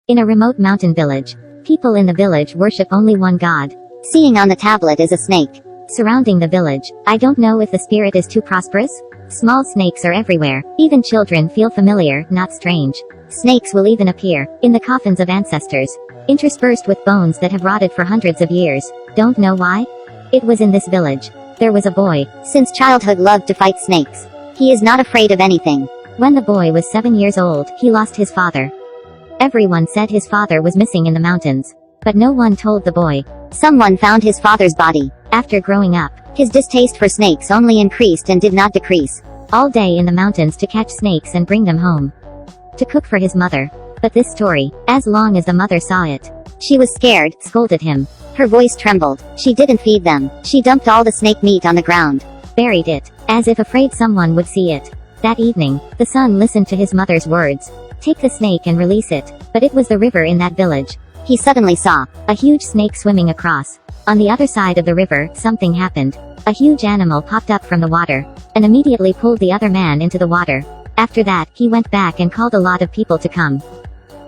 In a remote mountain village, people in the village worship only one god. Seeing on the tablet is a snake. Surrounding the village, I don't know if the spirit is too prosperous? Small snakes are everywhere. Even children feel familiar, not strange. Snakes will even appear in the coffins of ancestors, interspersed with bones that have rotted for hundreds of years. Don't know why? It was in this village. There was a boy. Since childhood loved to fight snakes. He is not afraid of anything. When the boy was 7 years old, he lost his father. Everyone said his father was missing in the mountains. But no one told the boy. Someone found his father's body. After growing up, his distaste for snakes only increased and did not decrease. All day in the mountains to catch snakes and bring them home to cook for his mother. But this story, as long as the mother saw it, she was scared, scolded him. Her voice trembled. She didn't feed them. She dumped all the snake meat on the ground, buried it, as if afraid someone would see it. That evening, the son listened to his mother's words. Take the snake and release it. But it was the river in that village. He suddenly saw a huge snake swimming across. On the other side of the river, something happened. A huge animal popped up from the water, and immediately pulled the other man into the water. After that, he went back and called a lot of people to come.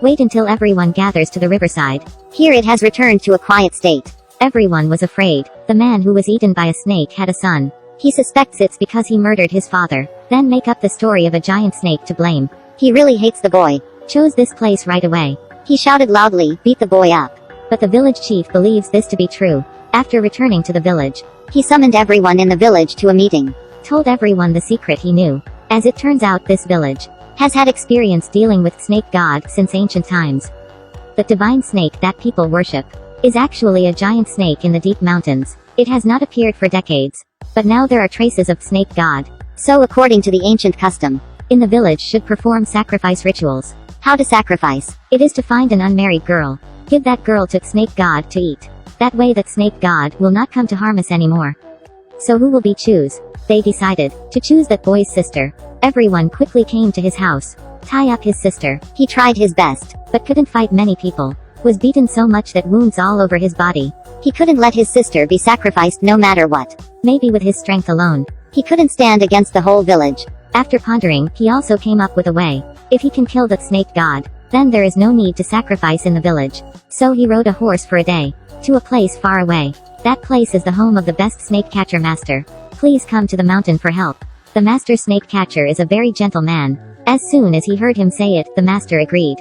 Wait until everyone gathers to the riverside. Here it has returned to a quiet state. Everyone was afraid. The man who was eaten by a snake had a son. He suspects it's because he murdered his father. Then make up the story of a giant snake to blame. He really hates the boy. Chose this place right away. He shouted loudly, beat the boy up. But the village chief believes this to be true. After returning to the village, he summoned everyone in the village to a meeting. Told everyone the secret he knew. As it turns out, this village has had experience dealing with snake god since ancient times. The divine snake that people worship is actually a giant snake in the deep mountains. It has not appeared for decades. But now there are traces of snake god. So according to the ancient custom, in the village should perform sacrifice rituals. How to sacrifice? It is to find an unmarried girl. Give that girl to snake god to eat. That way that snake god will not come to harm us anymore. So who will be choose? They decided to choose that boy's sister. Everyone quickly came to his house. Tie up his sister. He tried his best, but couldn't fight many people. Was beaten so much that wounds all over his body. He couldn't let his sister be sacrificed no matter what. Maybe with his strength alone, he couldn't stand against the whole village. After pondering, he also came up with a way. If he can kill that snake god, then there is no need to sacrifice in the village. So he rode a horse for a day to a place far away. That place is the home of the best snake catcher master. Please come to the mountain for help. The master snake catcher is a very gentle man. As soon as he heard him say it, the master agreed.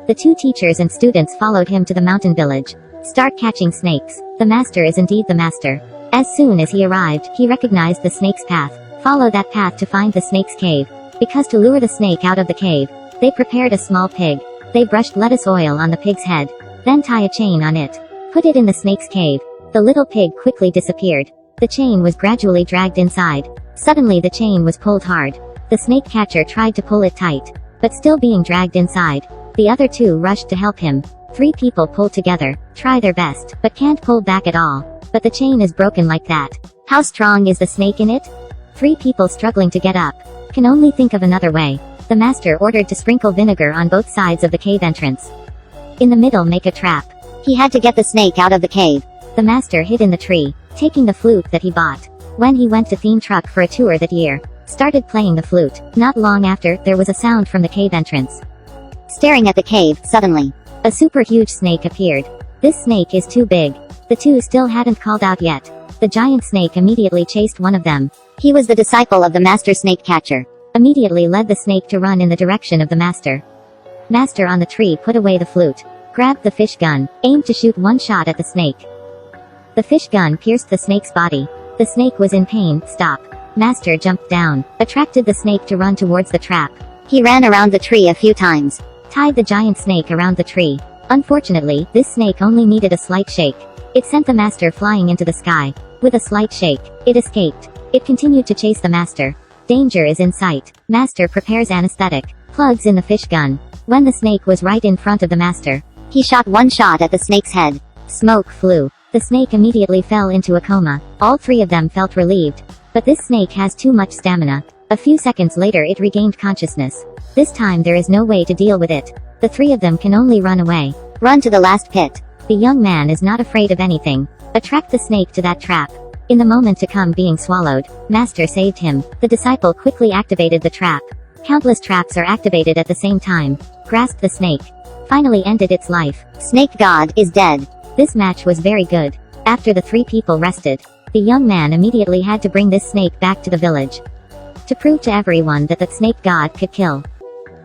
The two teachers and students followed him to the mountain village. Start catching snakes. The master is indeed the master. As soon as he arrived, he recognized the snake's path. Follow that path to find the snake's cave. Because to lure the snake out of the cave, they prepared a small pig. They brushed lettuce oil on the pig's head. Then tie a chain on it. Put it in the snake's cave. The little pig quickly disappeared. The chain was gradually dragged inside. Suddenly the chain was pulled hard. The snake catcher tried to pull it tight, but still being dragged inside. The other two rushed to help him. 3 people pull together, try their best, but can't pull back at all. But the chain is broken like that. How strong is the snake in it? 3 people struggling to get up. Can only think of another way. The master ordered to sprinkle vinegar on both sides of the cave entrance. In the middle make a trap. He had to get the snake out of the cave. The master hid in the tree, taking the flute that he bought. When he went to theme truck for a tour that year, started playing the flute. Not long after, there was a sound from the cave entrance. Staring at the cave, suddenly, a super huge snake appeared. This snake is too big. The two still hadn't called out yet. The giant snake immediately chased one of them. He was the disciple of the master snake catcher. Immediately led the snake to run in the direction of the master. Master on the tree put away the flute, grabbed the fish gun, aimed to shoot one shot at the snake. The fish gun pierced the snake's body. The snake was in pain. Stop. Master jumped down, attracted the snake to run towards the trap. He ran around the tree a few times. Tied the giant snake around the tree. Unfortunately, this snake only needed a slight shake. It sent the master flying into the sky. With a slight shake, it escaped. It continued to chase the master. Danger is in sight. Master prepares anesthetic. Plugs in the fish gun. When the snake was right in front of the master, he shot one shot at the snake's head. Smoke flew. The snake immediately fell into a coma. All 3 of them felt relieved. But this snake has too much stamina. A few seconds later it regained consciousness. This time there is no way to deal with it. The 3 of them can only run away. Run to the last pit. The young man is not afraid of anything. Attract the snake to that trap. In the moment to come being swallowed, master saved him. The disciple quickly activated the trap. Countless traps are activated at the same time. Grasp the snake. finally ended its life. Snake God is dead. This match was very good. After the 3 people rested, the young man immediately had to bring this snake back to the village, to prove to everyone that the snake god could kill,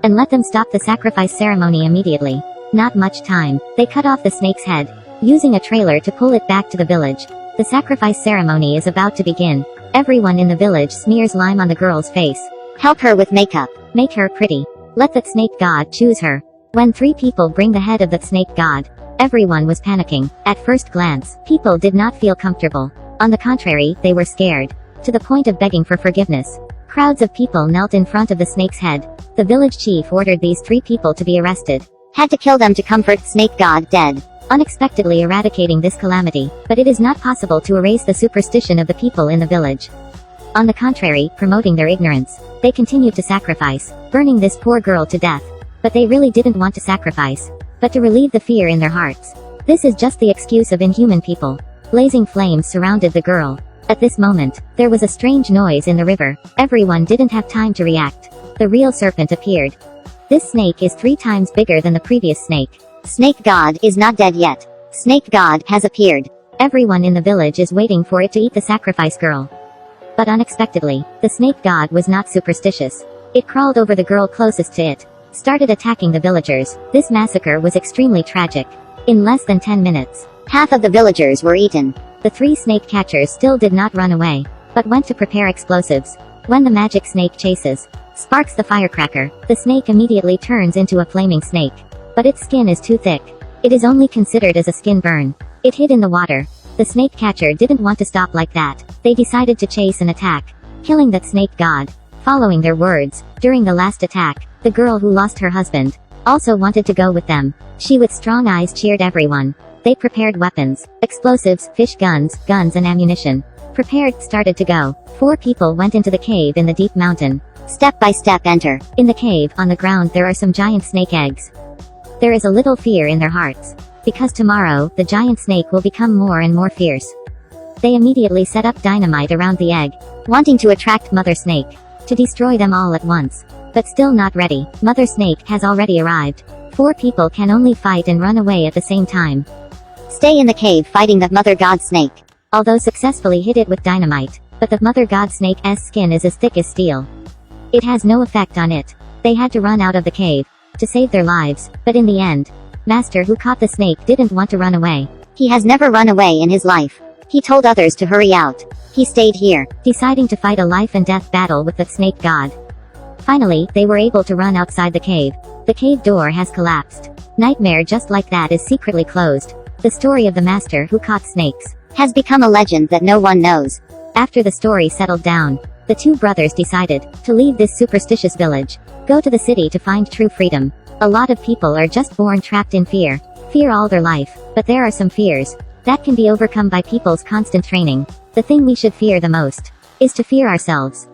and let them stop the sacrifice ceremony immediately. Not much time. They cut off the snake's head, using a trailer to pull it back to the village. The sacrifice ceremony is about to begin. Everyone in the village smears lime on the girl's face. Help her with makeup. Make her pretty. Let the snake god choose her. When 3 people bring the head of the snake god, everyone was panicking. At first glance, people did not feel comfortable. On the contrary, they were scared, to the point of begging for forgiveness. Crowds of people knelt in front of the snake's head. The village chief ordered these 3 people to be arrested. Had to kill them to comfort snake god dead. Unexpectedly eradicating this calamity, but it is not possible to erase the superstition of the people in the village. On the contrary, promoting their ignorance, they continued to sacrifice, burning this poor girl to death. But they really didn't want to sacrifice, but to relieve the fear in their hearts. This is just the excuse of inhuman people. Blazing flames surrounded the girl. At this moment, there was a strange noise in the river. Everyone didn't have time to react. The real serpent appeared. This snake is 3 times bigger than the previous snake. Snake God is not dead yet. Snake God has appeared. Everyone in the village is waiting for it to eat the sacrifice girl. But unexpectedly, the snake god was not superstitious. It crawled over the girl closest to it, started attacking the villagers. This massacre was extremely tragic. In less than 10 minutes, half of the villagers were eaten. The 3 snake catchers still did not run away, but went to prepare explosives. When the magic snake chases, sparks the firecracker, the snake immediately turns into a flaming snake. But its skin is too thick. It is only considered as a skin burn. It hid in the water. The snake catcher didn't want to stop like that. They decided to chase and attack, killing that snake god. Following their words, during the last attack, the girl who lost her husband also wanted to go with them. She with strong eyes cheered everyone. They prepared weapons, explosives, fish guns, and ammunition. Prepared started to go. 4 people went into the cave in the deep mountain. Step by step enter. In the cave, on the ground there are some giant snake eggs. There is a little fear in their hearts, because tomorrow, the giant snake will become more and more fierce. They immediately set up dynamite around the egg, wanting to attract Mother Snake, to destroy them all at once. But still not ready. Mother Snake has already arrived. 4 people can only fight and run away at the same time. Stay in the cave fighting the Mother God Snake. Although successfully hit it with dynamite, but the Mother God Snake's skin is as thick as steel. It has no effect on it. They had to run out of the cave, to save their lives, but in the end, Master who caught the snake didn't want to run away. He has never run away in his life. He told others to hurry out. He stayed here, deciding to fight a life and death battle with the snake god. Finally, they were able to run outside the cave. The cave door has collapsed. Nightmare just like that is secretly closed. The story of the master who caught snakes has become a legend that no one knows. After the story settled down, the 2 brothers decided to leave this superstitious village, go to the city to find true freedom. A lot of people are just born trapped in fear all their life, but there are some fears that can be overcome by people's constant training. The thing we should fear the most is to fear ourselves.